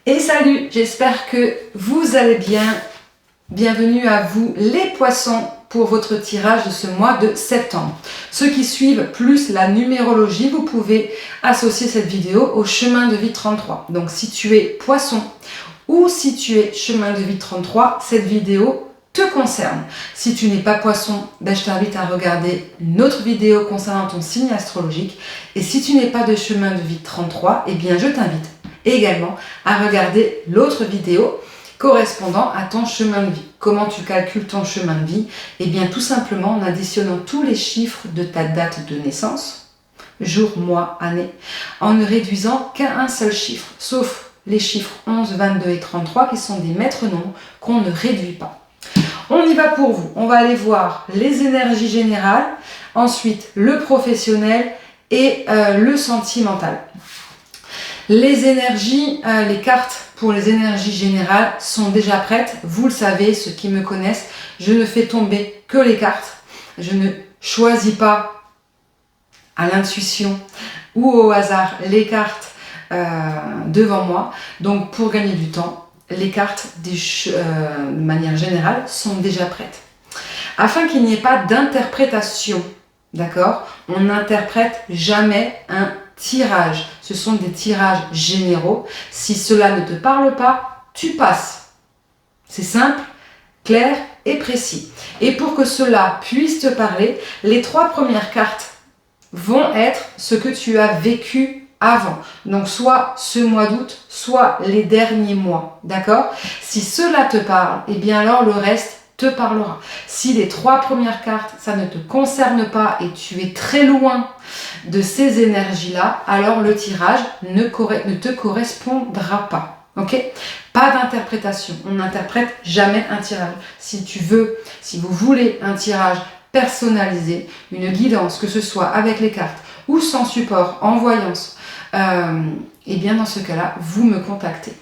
Et salut, j'espère que vous allez bien. Bienvenue à vous les poissons pour votre tirage de ce mois de septembre. Ceux qui suivent plus la numérologie, vous pouvez associer cette vidéo au chemin de vie 33. Donc si tu es poisson ou si tu es chemin de vie 33, cette vidéo te concerne. Si tu n'es pas poisson, je t'invite à regarder une autre vidéo concernant ton signe astrologique. Et si tu n'es pas de chemin de vie 33, je t'invite également à regarder l'autre vidéo correspondant à ton chemin de vie. Comment tu calcules ton chemin de vie? Tout simplement en additionnant tous les chiffres de ta date de naissance, jour, mois, année, en ne réduisant qu'à un seul chiffre, sauf les chiffres 11, 22 et 33 qui sont des maîtres nombres qu'on ne réduit pas. On y va pour vous. On va aller voir les énergies générales, ensuite le professionnel et le sentimental. Les énergies, les cartes pour les énergies générales sont déjà prêtes. Vous le savez, ceux qui me connaissent, je ne fais tomber que les cartes. Je ne choisis pas à l'intuition ou au hasard les cartes devant moi. Donc pour gagner du temps, les cartes de manière générale sont déjà prêtes. Afin qu'il n'y ait pas d'interprétation, d'accord? On n'interprète jamais un tirage. Ce sont des tirages généraux. Si cela ne te parle pas, tu passes. C'est simple, clair et précis. Et pour que cela puisse te parler, les 3 premières cartes vont être ce que tu as vécu avant. Donc soit ce mois d'août, soit les derniers mois. D'accord? Si cela te parle, alors le reste te parlera. Si les 3 premières cartes, ça ne te concerne pas et tu es très loin de ces énergies-là, alors le tirage ne te correspondra pas. Ok? Pas d'interprétation. On n'interprète jamais un tirage. Si vous voulez un tirage personnalisé, une guidance, que ce soit avec les cartes ou sans support, en voyance, dans ce cas-là, vous me contactez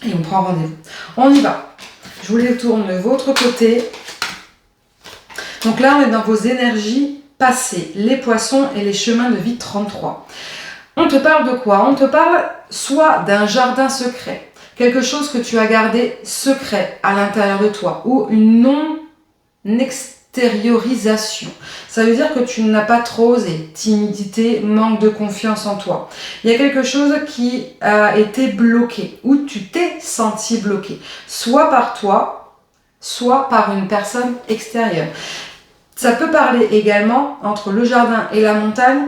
et on prend rendez-vous. On y va. Je vous les tourne de votre côté. Donc là, on est dans vos énergies passées, les poissons et les chemins de vie 33. On te parle de quoi? On te parle soit d'un jardin secret, quelque chose que tu as gardé secret à l'intérieur de toi, ou une non-extériorisation. Ça veut dire que tu n'as pas trop osé, timidité, manque de confiance en toi. Il y a quelque chose qui a été bloqué, ou tu t'es senti bloqué, soit par toi, soit par une personne extérieure. Ça peut parler également, entre le jardin et la montagne,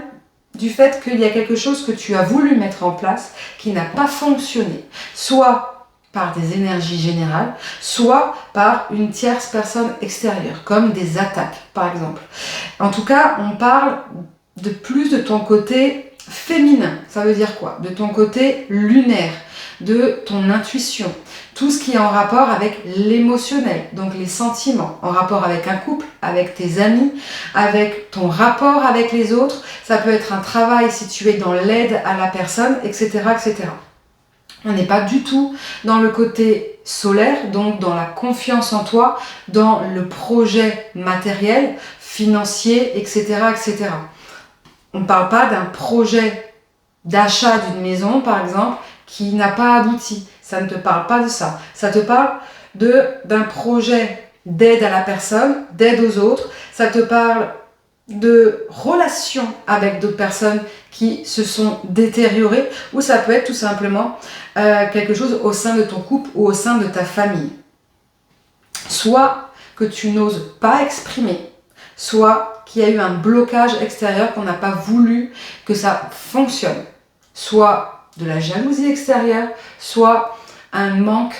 du fait qu'il y a quelque chose que tu as voulu mettre en place qui n'a pas fonctionné, soit par des énergies générales, soit par une tierce personne extérieure, comme des attaques par exemple. En tout cas, on parle de plus de ton côté féminin. Ça veut dire quoi? De ton côté lunaire, de ton intuition, tout ce qui est en rapport avec l'émotionnel, donc les sentiments, en rapport avec un couple, avec tes amis, avec ton rapport avec les autres. Ça peut être un travail si tu es dans l'aide à la personne, etc., etc. On n'est pas du tout dans le côté solaire, donc dans la confiance en toi, dans le projet matériel, financier, etc., etc. On ne parle pas d'un projet d'achat d'une maison, par exemple, qui n'a pas abouti. Ça ne te parle pas de ça. Ça te parle d'un projet d'aide à la personne, d'aide aux autres. Ça te parle de relations avec d'autres personnes qui se sont détériorées, ou ça peut être tout simplement quelque chose au sein de ton couple ou au sein de ta famille. Soit que tu n'oses pas exprimer, soit qu'il y a eu un blocage extérieur qu'on n'a pas voulu que ça fonctionne. Soit de la jalousie extérieure, soit un manque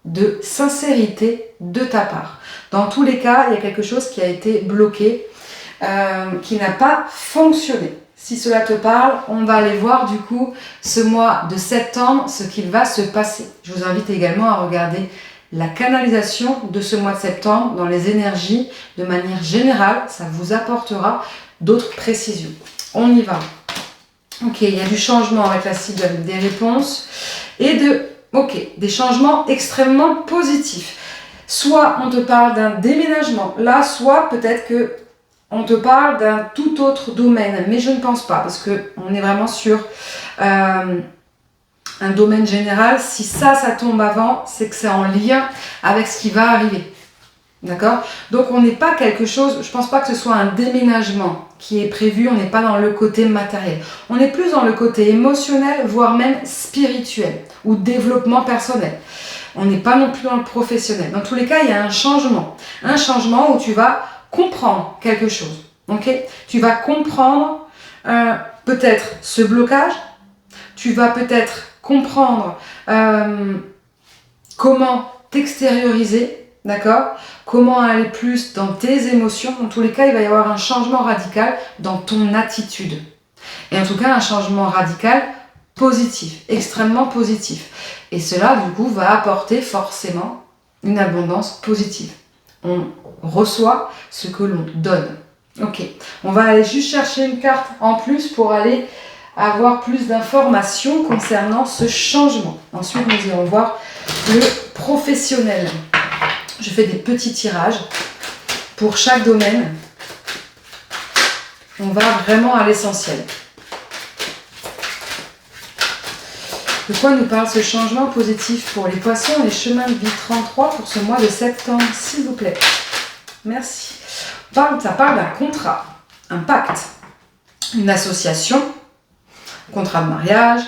de sincérité de ta part. Dans tous les cas, il y a quelque chose qui a été bloqué, qui n'a pas fonctionné. Si cela te parle, on va aller voir du coup ce mois de septembre, ce qu'il va se passer. Je vous invite également à regarder la canalisation de ce mois de septembre dans les énergies de manière générale. Ça vous apportera d'autres précisions. On y va. Ok, il y a du changement avec la cible des réponses et des changements extrêmement positifs. Soit on te parle d'un déménagement, là, soit peut-être que on te parle d'un tout autre domaine, mais je ne pense pas, parce qu'on est vraiment sur un domaine général, si ça tombe avant, c'est que c'est en lien avec ce qui va arriver. D'accord? Donc on n'est pas quelque chose, je pense pas que ce soit un déménagement qui est prévu, on n'est pas dans le côté matériel. On est plus dans le côté émotionnel, voire même spirituel ou développement personnel. On n'est pas non plus dans le professionnel. Dans tous les cas, il y a un changement. Un changement où tu vas comprendre quelque chose. Ok? Tu vas comprendre peut-être ce blocage. Tu vas peut-être comprendre comment t'extérioriser. D'accord? Comment aller plus dans tes émotions. Dans tous les cas, il va y avoir un changement radical dans ton attitude. Et en tout cas, un changement radical positif, extrêmement positif. Et cela, du coup, va apporter forcément une abondance positive. On reçoit ce que l'on donne. Ok, on va aller juste chercher une carte en plus pour aller avoir plus d'informations concernant ce changement. Ensuite, nous irons voir le professionnel. Je fais des petits tirages pour chaque domaine. On va vraiment à l'essentiel. De quoi nous parle ce changement positif pour les poissons et les chemins de vie 33 pour ce mois de septembre, s'il vous plaît? Merci. Ça parle d'un contrat, un pacte, une association, contrat de mariage.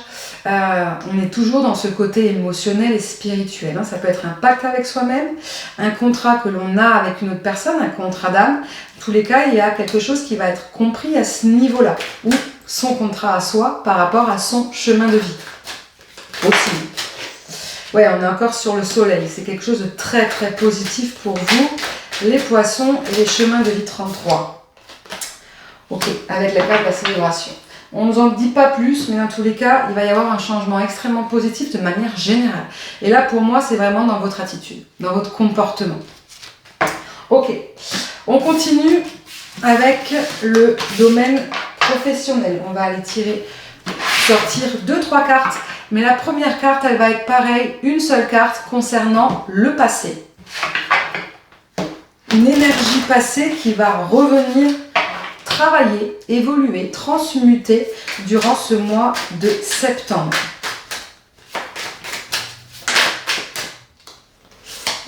On est toujours dans ce côté émotionnel et spirituel. Ça peut être un pacte avec soi-même, un contrat que l'on a avec une autre personne, un contrat d'âme. En tous les cas, il y a quelque chose qui va être compris à ce niveau-là, ou son contrat à soi par rapport à son chemin de vie. Aussi. Ouais, on est encore sur le soleil. C'est quelque chose de très très positif pour vous, les poissons et les chemins de vie 33. Ok, avec la carte de la célébration. On ne nous en dit pas plus, mais dans tous les cas, il va y avoir un changement extrêmement positif de manière générale. Et là, pour moi, c'est vraiment dans votre attitude, dans votre comportement. Ok, on continue avec le domaine professionnel. On va aller sortir 2-3 cartes. Mais la première carte, elle va être pareille, une seule carte concernant le passé. Une énergie passée qui va revenir travailler, évoluer, transmuter durant ce mois de septembre.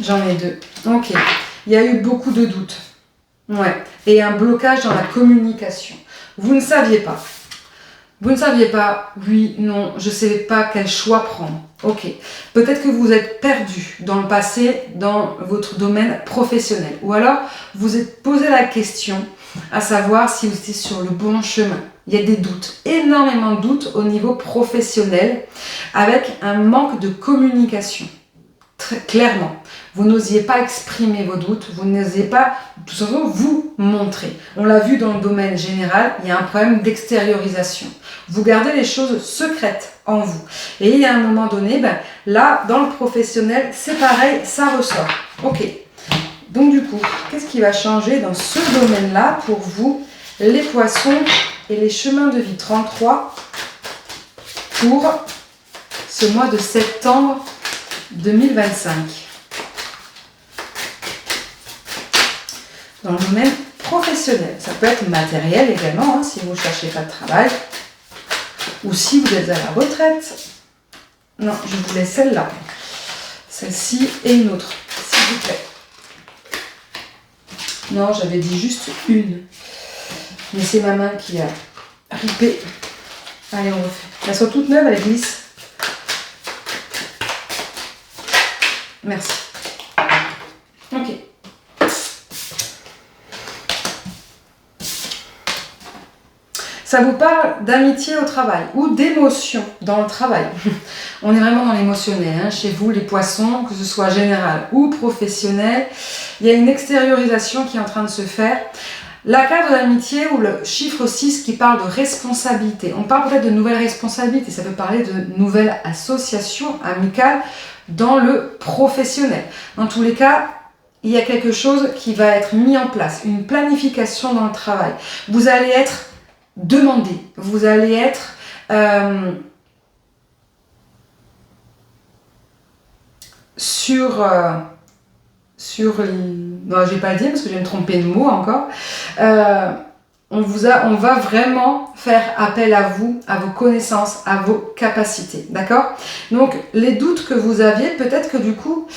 J'en ai 2. Ok. Il y a eu beaucoup de doutes. Ouais. Et un blocage dans la communication. Vous ne saviez pas. Vous ne saviez pas, oui, non, je ne savais pas quel choix prendre. Ok. Peut-être que vous êtes perdu dans le passé, dans votre domaine professionnel. Ou alors, vous vous êtes posé la question à savoir si vous étiez sur le bon chemin. Il y a des doutes, énormément de doutes au niveau professionnel, avec un manque de communication. Très clairement, vous n'osiez pas exprimer vos doutes, vous n'osiez pas tout simplement vous montrer. On l'a vu dans le domaine général, il y a un problème d'extériorisation. Vous gardez les choses secrètes en vous. Et il y a un moment donné, là, dans le professionnel, c'est pareil, ça ressort. Ok. Donc du coup, qu'est-ce qui va changer dans ce domaine-là pour vous, les poissons et les chemins de vie 33 pour ce mois de septembre 2025? Dans le domaine professionnel, ça peut être matériel également, si vous ne cherchez pas de travail, ou si vous êtes à la retraite. Non, je vous laisse celle-là. Celle-ci et une autre, s'il vous plaît. Non, j'avais dit juste une. Mais c'est ma main qui a ripé. Allez, on refait. Elles sont toutes neuves, elles glissent. Merci. Ok. Ça vous parle d'amitié au travail ou d'émotion dans le travail. On est vraiment dans l'émotionnel, chez vous les poissons, que ce soit général ou professionnel. Il y a une extériorisation qui est en train de se faire. La carte de l'amitié ou le chiffre 6 qui parle de responsabilité. On parle peut-être de nouvelles responsabilités, ça peut parler de nouvelles associations amicales dans le professionnel. Dans tous les cas, il y a quelque chose qui va être mis en place, une planification dans le travail. Vous allez être demandé, vous allez être non, je vais pas le dire parce que je vais me tromper de mot encore. on va vraiment faire appel à vous, à vos connaissances, à vos capacités, d'accord? Donc, les doutes que vous aviez, peut-être que du coup,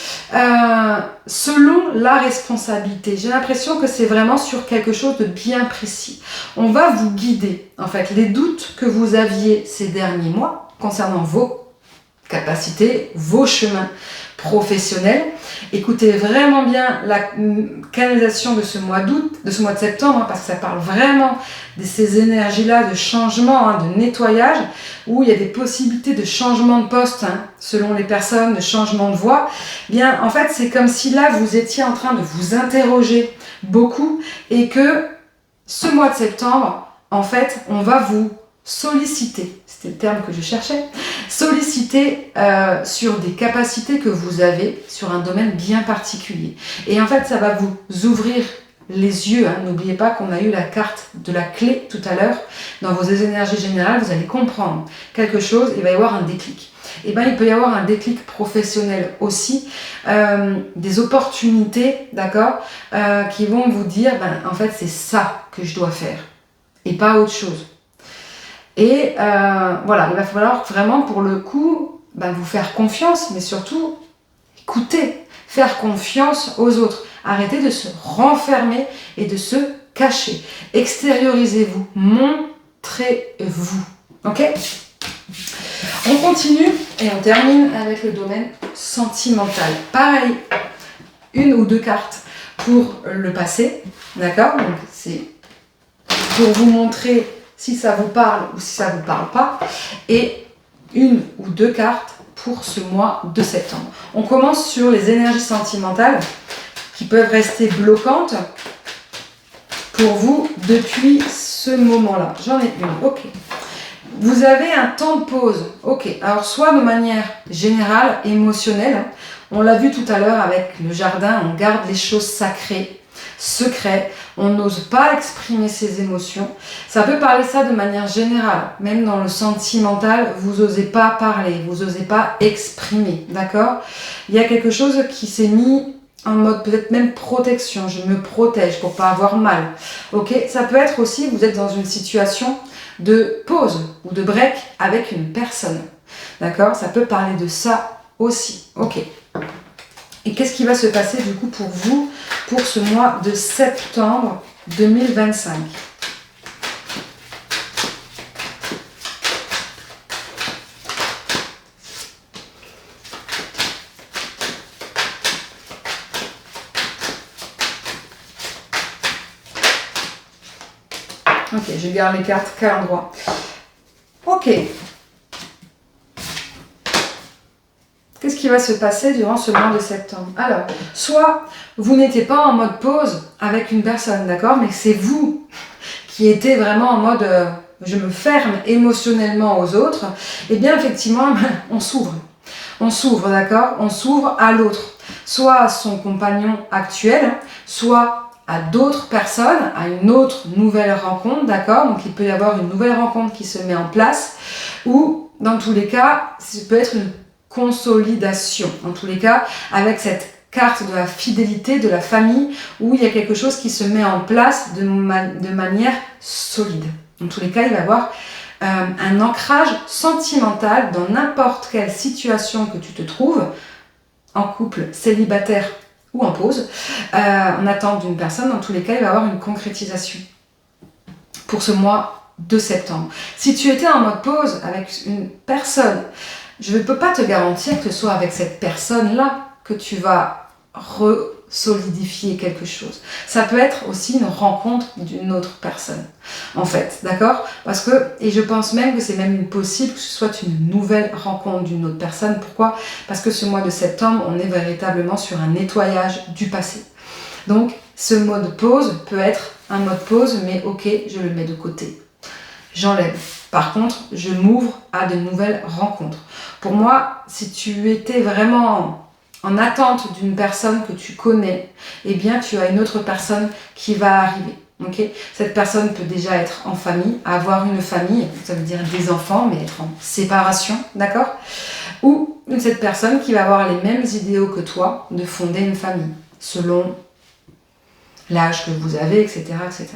selon la responsabilité, j'ai l'impression que c'est vraiment sur quelque chose de bien précis. On va vous guider, en fait, les doutes que vous aviez ces derniers mois concernant vos capacités, vos chemins professionnels. Écoutez vraiment bien la canalisation de ce mois d'août, de ce mois de septembre, parce que ça parle vraiment de ces énergies-là de changement, de nettoyage, où il y a des possibilités de changement de poste, selon les personnes, de changement de voie. Bien, en fait, c'est comme si là, vous étiez en train de vous interroger beaucoup et que ce mois de septembre, en fait, on va vous solliciter, c'était le terme que je cherchais, solliciter sur des capacités que vous avez sur un domaine bien particulier. Et en fait, ça va vous ouvrir les yeux. N'oubliez pas qu'on a eu la carte de la clé tout à l'heure. Dans vos énergies générales, vous allez comprendre quelque chose, il va y avoir un déclic. Et bien, il peut y avoir un déclic professionnel aussi, des opportunités, d'accord, qui vont vous dire, en fait, c'est ça que je dois faire et pas autre chose. Et voilà, il va falloir vraiment pour le coup vous faire confiance, mais surtout écouter, faire confiance aux autres. Arrêtez de se renfermer et de se cacher. Extériorisez-vous, montrez-vous. Ok ? On continue et on termine avec le domaine sentimental. Pareil, une ou deux cartes pour le passé, d'accord ? Donc c'est pour vous montrer si ça vous parle ou si ça ne vous parle pas, et une ou deux cartes pour ce mois de septembre. On commence sur les énergies sentimentales qui peuvent rester bloquantes pour vous depuis ce moment-là. J'en ai une, ok. Vous avez un temps de pause, ok. Alors soit de manière générale, émotionnelle, on l'a vu tout à l'heure avec le jardin, on garde les choses sacrées, secret, on n'ose pas exprimer ses émotions. Ça peut parler ça de manière générale, même dans le sentimental, vous n'osez pas parler, vous n'osez pas exprimer, d'accord? Il y a quelque chose qui s'est mis en mode peut-être même protection, je me protège pour pas avoir mal, ok? Ça peut être aussi, vous êtes dans une situation de pause ou de break avec une personne, d'accord? Ça peut parler de ça aussi, ok? Et qu'est-ce qui va se passer du coup pour vous pour ce mois de septembre 2025 ? Ok, je garde les cartes qu'à l'endroit. Ok. Qu'est-ce qui va se passer durant ce mois de septembre? Alors, soit vous n'étiez pas en mode pause avec une personne, d'accord? Mais c'est vous qui étiez vraiment en mode je me ferme émotionnellement aux autres. Eh bien, effectivement, on s'ouvre. On s'ouvre, d'accord? On s'ouvre à l'autre. Soit à son compagnon actuel, soit à d'autres personnes, à une autre nouvelle rencontre, d'accord? Donc, il peut y avoir une nouvelle rencontre qui se met en place, ou dans tous les cas, ça peut être une consolidation, en tous les cas, avec cette carte de la fidélité, de la famille, où il y a quelque chose qui se met en place de manière solide. En tous les cas, il va y avoir un ancrage sentimental dans n'importe quelle situation que tu te trouves, en couple, célibataire ou en pause, en attente d'une personne. Dans tous les cas, il va y avoir une concrétisation pour ce mois de septembre. Si tu étais en mode pause avec une personne, je ne peux pas te garantir que ce soit avec cette personne-là que tu vas re-solidifier quelque chose. Ça peut être aussi une rencontre d'une autre personne, en fait, d'accord? Parce que, et je pense même que c'est même possible que ce soit une nouvelle rencontre d'une autre personne. Pourquoi? Parce que ce mois de septembre, on est véritablement sur un nettoyage du passé. Donc, ce mode pause peut être un mode pause, mais ok, je le mets de côté. J'enlève. Par contre, je m'ouvre à de nouvelles rencontres. Pour moi, si tu étais vraiment en attente d'une personne que tu connais, eh bien, tu as une autre personne qui va arriver. Okay? Cette personne peut déjà être en famille, avoir une famille, ça veut dire des enfants, mais être en séparation, d'accord? Ou cette personne qui va avoir les mêmes idéaux que toi de fonder une famille, selon l'âge que vous avez, etc., etc.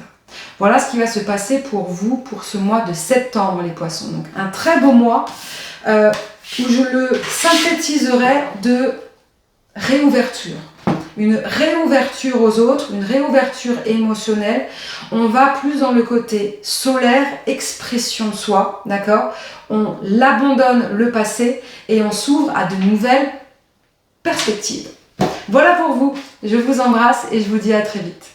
Voilà ce qui va se passer pour vous pour ce mois de septembre, les poissons. Donc un très beau mois où je le synthétiserai de réouverture. Une réouverture aux autres, une réouverture émotionnelle. On va plus dans le côté solaire, expression de soi, d'accord? On abandonne le passé et on s'ouvre à de nouvelles perspectives. Voilà pour vous, je vous embrasse et je vous dis à très vite.